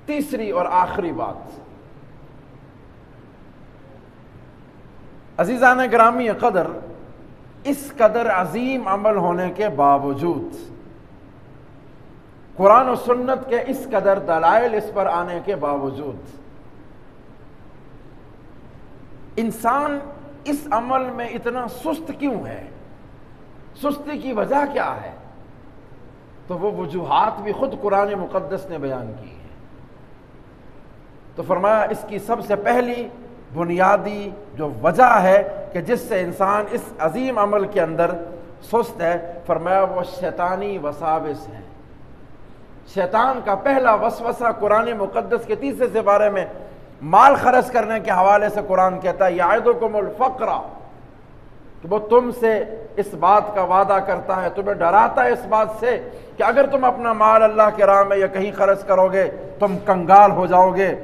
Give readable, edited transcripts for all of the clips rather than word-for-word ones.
تیسری اور آخری بات، عزیزان گرامی قدر، اس قدر عظیم عمل ہونے کے باوجود، قرآن و سنت کے اس قدر دلائل اس پر آنے کے باوجود، انسان اس عمل میں اتنا سست کیوں ہے؟ سستی کی وجہ کیا ہے؟ تو وہ وجوہات بھی خود قرآن مقدس نے بیان کی ہے۔ تو فرمایا اس کی سب سے پہلی بنیادی جو وجہ ہے کہ جس سے انسان اس عظیم عمل کے اندر سست ہے، فرمایا وہ شیطانی وساوس ہیں۔ شیطان کا پہلا وسوسہ قرآن مقدس کے تیسرے سپارے میں مال خرچ کرنے کے حوالے سے قرآن کہتا ہے یعدکم الفقر، کہ وہ تم سے اس بات کا وعدہ کرتا ہے، تمہیں ڈراتا ہے اس بات سے کہ اگر تم اپنا مال اللہ کے راہ میں یا کہیں خرچ کرو گے تم کنگال ہو جاؤ گے،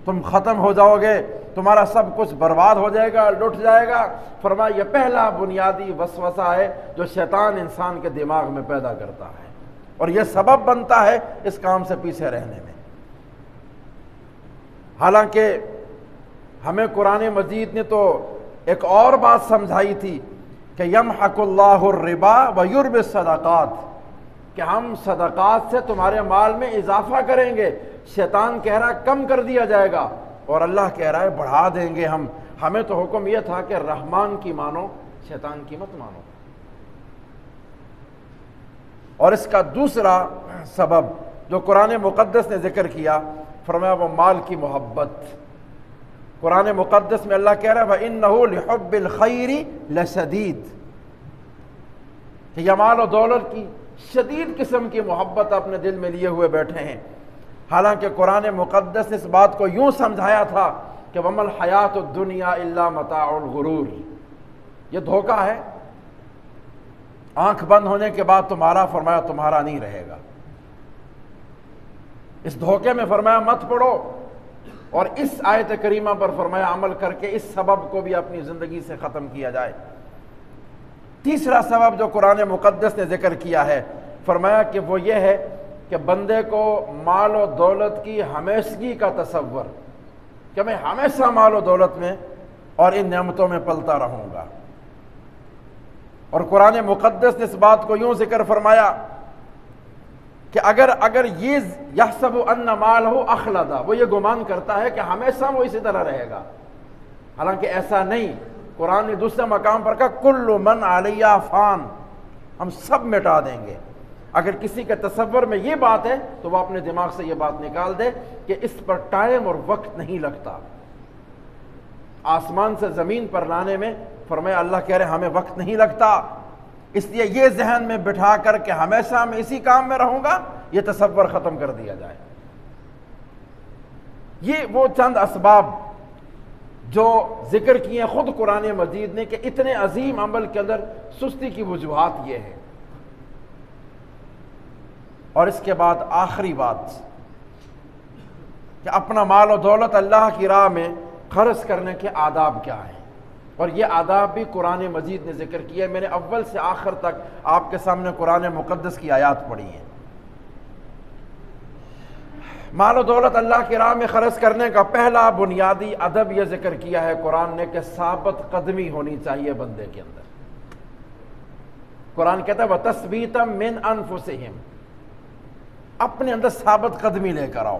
تم ختم ہو جاؤ گے، تمہارا سب کچھ برباد ہو جائے گا، لٹ جائے گا۔ فرمایا یہ پہلا بنیادی وسوسہ ہے جو شیطان انسان کے دماغ میں پیدا کرتا ہے، اور یہ سبب بنتا ہے اس کام سے پیچھے رہنے میں۔ حالانکہ ہمیں قرآن مجید نے تو ایک اور بات سمجھائی تھی کہ یمحق اللہ الربا ویربی الصدقات، کہ ہم صدقات سے تمہارے مال میں اضافہ کریں گے۔ شیطان کہہ رہا ہے کم کر دیا جائے گا، اور اللہ کہہ رہا ہے بڑھا دیں گے ہم۔ ہمیں تو حکم یہ تھا کہ رحمان کی مانو، شیطان کی مت مانو۔ اور اس کا دوسرا سبب جو قرآن مقدس نے ذکر کیا، فرمایا وہ مال کی محبت۔ قرآن مقدس میں اللہ کہہ رہا ہے وَإِنَّهُ لِحُبِّ الْخَيْرِ لَشَدِيدٌ، کہ یہ مال و دولت کی شدید قسم کی محبت اپنے دل میں لیے ہوئے بیٹھے ہیں۔ حالانکہ قرآن مقدس نے اس بات کو یوں سمجھایا تھا کہ وَمَا الْحَيَاةُ الدُّنْيَا إِلَّا مَتَاعُ الْغُرُورِ، یہ دھوکہ ہے، آنکھ بند ہونے کے بعد تمہارا، فرمایا تمہارا نہیں رہے گا۔ اس دھوکے میں فرمایا مت پڑو، اور اس آیت کریمہ پر فرمایا عمل کر کے اس سبب کو بھی اپنی زندگی سے ختم کیا جائے۔ تیسرا سبب جو قرآن مقدس نے ذکر کیا ہے، فرمایا کہ وہ یہ ہے کہ بندے کو مال و دولت کی ہمیشگی کا تصور، کہ میں ہمیشہ مال و دولت میں اور ان نعمتوں میں پلتا رہوں گا۔ اور قرآن مقدس نے اس بات کو یوں ذکر فرمایا کہ اگر یہ یحسب ان مالہ اخلدا، وہ یہ گمان کرتا ہے کہ ہمیشہ وہ اسی طرح رہے گا، حالانکہ ایسا نہیں۔ قرآن نے دوسرے مقام پر کہا کل من علیہ فان، ہم سب مٹا دیں گے۔ اگر کسی کے تصور میں یہ بات ہے تو وہ اپنے دماغ سے یہ بات نکال دے کہ اس پر ٹائم اور وقت نہیں لگتا۔ آسمان سے زمین پر لانے میں فرمایا اللہ کہہ رہے ہمیں وقت نہیں لگتا، اس لیے یہ ذہن میں بٹھا کر کے ہمیشہ میں اسی کام میں رہوں گا، یہ تصور ختم کر دیا جائے۔ یہ وہ چند اسباب جو ذکر کیے ہیں خود قرآن مجید نے کہ اتنے عظیم عمل کے اندر سستی کی وجوہات یہ ہے۔ اور اس کے بعد آخری بات کہ اپنا مال و دولت اللہ کی راہ میں خرچ کرنے کے آداب کیا ہیں، اور یہ آداب بھی قرآن مجید نے ذکر کیا ہے۔ میں نے اول سے آخر تک آپ کے سامنے قرآن مقدس کی آیات پڑھی ہیں۔ مال و دولت اللہ کی راہ میں خرچ کرنے کا پہلا بنیادی ادب یہ ذکر کیا ہے قرآن نے کہ ثابت قدمی ہونی چاہیے بندے کے اندر۔ قرآن کہتا ہے وَتَثْبِيتًا مِّنْ أَنفُسِهِمْ، اپنے اندر ثابت قدمی لے کر آؤ۔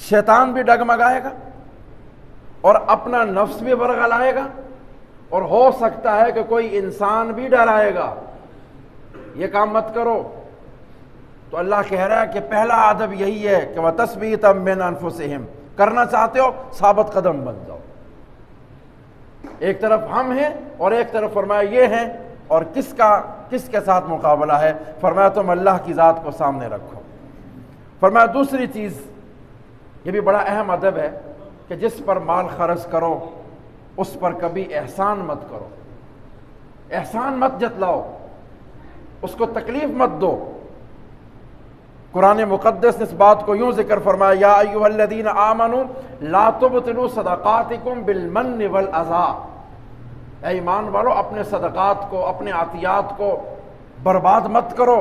شیطان بھی ڈگمگائے گا اور اپنا نفس بھی ورغلائے گا، اور ہو سکتا ہے کہ کوئی انسان بھی ڈرائے گا یہ کام مت کرو۔ تو اللہ کہہ رہا ہے کہ پہلا ادب یہی ہے کہ وَتَثْبِيتًا مِّنْ أَنفُسِهِمْ، کرنا چاہتے ہو ثابت قدم بن جاؤ۔ ایک طرف ہم ہیں اور ایک طرف فرمایا یہ ہیں، اور کس کے ساتھ مقابلہ ہے؟ فرمایا تم اللہ کی ذات کو سامنے رکھو۔ فرمایا دوسری چیز، یہ بھی بڑا اہم ادب ہے کہ جس پر مال خرچ کرو اس پر کبھی احسان مت کرو، احسان مت جتلاؤ، اس کو تکلیف مت دو۔ قرآن مقدس نے اس بات کو یوں ذکر فرمایا یا ایھا الذین آمنوا لا تبطلوا صدقاتکم بالمن والاذی، اے ایمان والو اپنے صدقات کو، اپنے عطیات کو برباد مت کرو،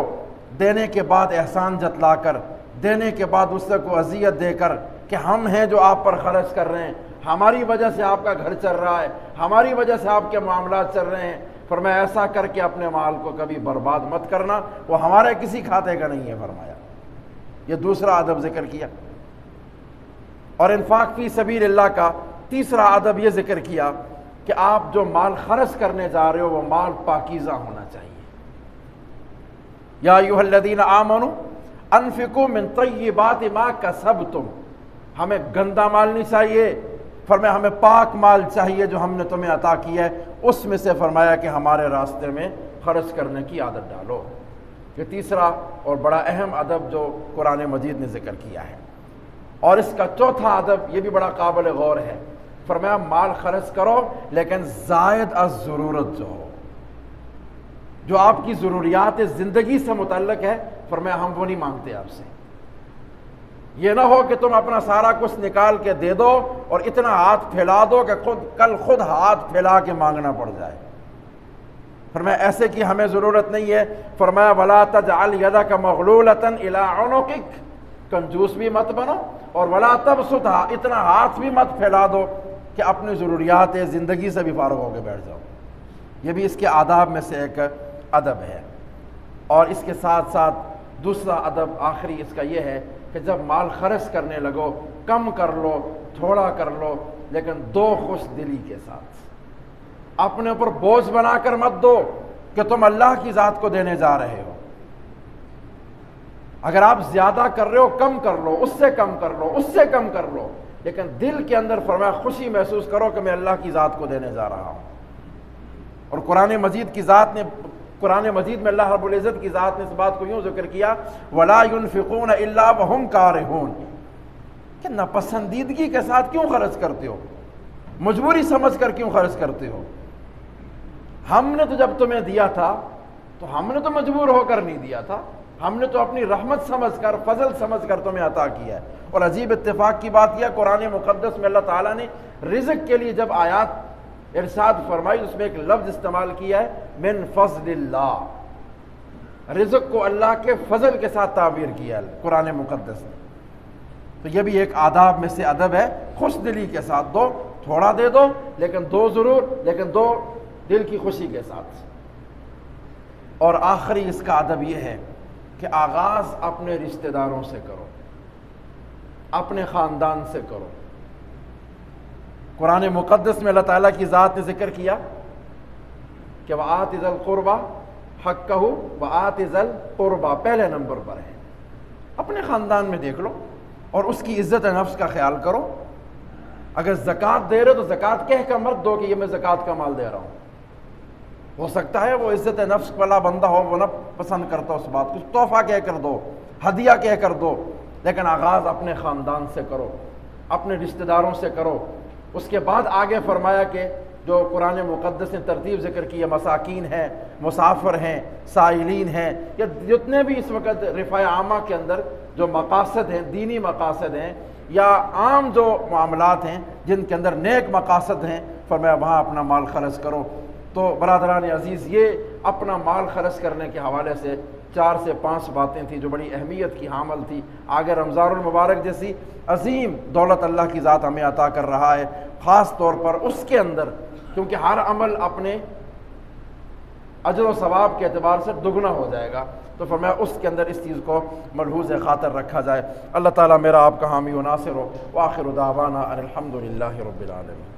دینے کے بعد احسان جتلا کر، دینے کے بعد دوسرے کو اذیت دے کر کہ ہم ہیں جو آپ پر خرچ کر رہے ہیں، ہماری وجہ سے آپ کا گھر چل رہا ہے، ہماری وجہ سے آپ کے معاملات چل رہے ہیں، فرمایا ایسا کر کے اپنے مال کو کبھی برباد مت کرنا، وہ ہمارے کسی کھاتے کا نہیں ہے فرمایا۔ یہ دوسرا ادب ذکر کیا۔ اور انفاق فی سبیل اللہ کا تیسرا ادب یہ ذکر کیا کہ آپ جو مال خرچ کرنے جا رہے ہو وہ مال پاکیزہ ہونا چاہیے۔ یا ایھا الذین آمنوا انفقوا من طیبات ما کسبتم، ہمیں گندا مال نہیں چاہیے، فرمایا ہمیں پاک مال چاہیے جو ہم نے تمہیں عطا کیا ہے، اس میں سے فرمایا کہ ہمارے راستے میں خرچ کرنے کی عادت ڈالو۔ یہ تیسرا اور بڑا اہم ادب جو قرآن مجید نے ذکر کیا ہے۔ اور اس کا چوتھا ادب یہ بھی بڑا قابل غور ہے، فرمایا مال خرچ کرو لیکن زائد از ضرورت جو ہو، جو آپ کی ضروریات زندگی سے متعلق ہے، فرمایا ہم وہ نہیں مانگتے آپ سے۔ یہ نہ ہو کہ تم اپنا سارا کچھ نکال کے دے دو اور اتنا ہاتھ پھیلا دو کہ کل خود ہاتھ پھیلا کے مانگنا پڑ جائے۔ فرمایا ایسے کی ہمیں ضرورت نہیں ہے۔ فرمایا وَلَا تَجْعَلْ يَدَكَ مَغْلُولَةً إِلَىٰ عُنُقِكَ، کنجوس بھی مت بنو، اور وَلَا تَبْسُطْهَا، اتنا ہاتھ بھی مت پھیلا دو کہ اپنی ضروریات زندگی سے بھی فارغ ہو کے بیٹھ جاؤ۔ یہ بھی اس کے آداب میں سے ایک ادب ہے۔ اور اس کے ساتھ ساتھ دوسرا ادب آخری اس کا یہ ہے کہ جب مال خرچ کرنے لگو کم کر لو، تھوڑا کر لو، لیکن دو خوش دلی کے ساتھ، اپنے اوپر بوجھ بنا کر مت دو کہ تم اللہ کی ذات کو دینے جا رہے ہو۔ اگر آپ زیادہ کر رہے ہو کم کر لو، اس سے کم کر لو، اس سے کم کر لو، لیکن دل کے اندر فرمایا خوشی محسوس کرو کہ میں اللہ کی ذات کو دینے جا رہا ہوں۔ اور قرآن مجید کی ذات نے، قرآن مجید میں اللہ رب العزت کی ذات نے اس بات کو یوں ذکر کیا وَلَا يُنْفِقُونَ إِلَّا وَهُمْ كَارِهُونَ، کہ ناپسندیدگی کے ساتھ کیوں خرچ کرتے ہو، مجبوری سمجھ کر کیوں خرچ کرتے ہو؟ ہم نے تو جب تمہیں دیا تھا تو ہم نے تو مجبور ہو کر نہیں دیا تھا، ہم نے تو اپنی رحمت سمجھ کر، فضل سمجھ کر تمہیں عطا کیا ہے۔ اور عجیب اتفاق کی بات یہ، قرآن مقدس میں اللہ تعالیٰ نے رزق کے لیے جب آیات ارشاد فرمائی اس میں ایک لفظ استعمال کیا ہے من فضل اللہ، رزق کو اللہ کے فضل کے ساتھ تعبیر کیا ہے قرآن مقدس نے۔ تو یہ بھی ایک آداب میں سے ادب ہے، خوش دلی کے ساتھ دو، تھوڑا دے دو لیکن دو ضرور، لیکن دو دل کی خوشی کے ساتھ۔ اور آخری اس کا ادب یہ ہے کہ آغاز اپنے رشتہ داروں سے کرو، اپنے خاندان سے کرو۔ قرآن مقدس میں اللہ تعالیٰ کی ذات نے ذکر کیا کہ وَآتِ ذَا الْقُرْبَى حَقَّهُ وَآتِ ذَا الْقُرْبَى پہلے نمبر پر ہے۔ اپنے خاندان میں دیکھ لو اور اس کی عزت نفس کا خیال کرو۔ اگر زکوٰۃ دے رہے تو زکوٰۃ کہہ کر مت دو کہ یہ میں زکوٰۃ کا مال دے رہا ہوں، ہو سکتا ہے وہ عزت نفس والا بندہ ہو، وہ نہ پسند کرتا اس بات کو، تحفہ کہہ کر دو، ہدیہ کہہ کر دو، لیکن آغاز اپنے خاندان سے کرو، اپنے رشتہ داروں سے کرو۔ اس کے بعد آگے فرمایا کہ جو قرآن مقدس نے ترتیب ذکر کی ہے، مساکین ہیں، مسافر ہیں، سائلین ہیں، یا جتنے بھی اس وقت رفاع عامہ کے اندر جو مقاصد ہیں، دینی مقاصد ہیں یا عام جو معاملات ہیں جن کے اندر نیک مقاصد ہیں، فرمایا وہاں اپنا مال خرچ کرو۔ تو برادران عزیز، یہ اپنا مال خرچ کرنے کے حوالے سے 4 سے 5 باتیں تھیں جو بڑی اہمیت کی حامل تھی۔ آگے رمضان المبارک جیسی عظیم دولت اللہ کی ذات ہمیں عطا کر رہا ہے، خاص طور پر اس کے اندر، کیونکہ ہر عمل اپنے اجر و ثواب کے اعتبار سے دگنا ہو جائے گا، تو فرمایا اس کے اندر اس چیز کو ملحوظ خاطر رکھا جائے۔ اللہ تعالیٰ میرا آپ کا حامی و ناصر ہو۔ وآخر دعوانا ان الحمد للہ رب العالمین۔